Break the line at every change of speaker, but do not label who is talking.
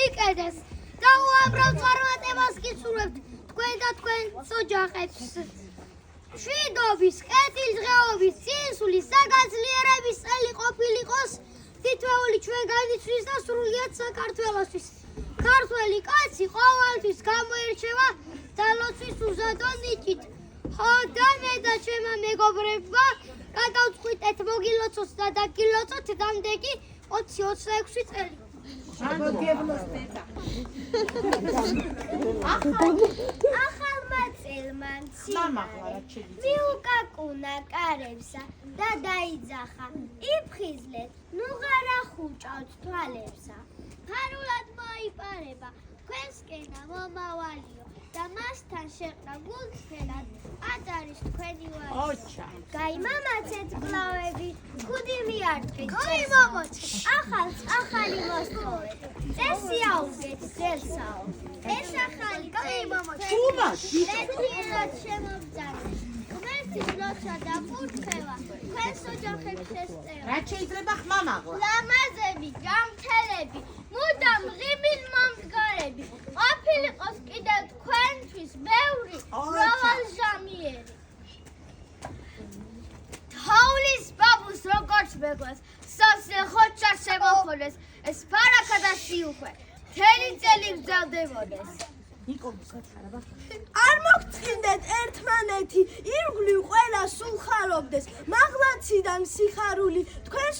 მიკედეს და უამრავ წარმატებას გისურვებთ თქვენ და თქვენს ოჯახებს. მშვიდობის, კეთილდღეობის, წინსვლის, საგაძლიერების წელი ყოფილიყოს თითოეული ჩვენგანისთვის და სრულიად საქართველოსთვის. ქართველი კაცი ყოველთვის გამოირჩევა ძალოსთვის უზადო ნიჭით. ხო და მე და ჩემმა მეგობრებმა გადავწყვიტეთ მოგილოცოთ და დაგილოცოთ დამდეგი 20-26 წელი. ახალმა წელმა მიუკაკუნა კარებსა და დაიძახა იფხიზლეთ ნუ ღარა ხუჭავთ თვალებსა. ფარულად მოიპარება თქვენსკენა მომავალიო და მასთან შეყრა გულთფერად აწარის თქვენი ვაჟი. გაიმამაცეთ გლავები, ქუდი მიარტყით ახალს ახალი მოსთხოვეთ, წესი აუგეთ ძელსაო. ეს ახალი ერთიერად შემოგძარეთ, ღმერთის ლოცვა და ფურთხევა თქვენს ოჯახებს ესწევათ.
რაც შეიძლება ხმამაღლა.
ლამაზები, ჯანმრთელები, მუდამ ღიმილ მომდგარები, ყოფილიყოს კიდევ თქვენთვის ბევრი მრავალჟამიერი. თოვლის ბაბუს როგორც მეგლას, სასე ხოჭა შემოხონეს, ეს ფარაკა და სიუხვე, მთელი წელი გრძელდებოდეს.
არ მოგწინდეთ ერთმანეთი, ირგვლივ ყველა სულ ხარობდეს, მაღლაციდან სიხარული თქვენს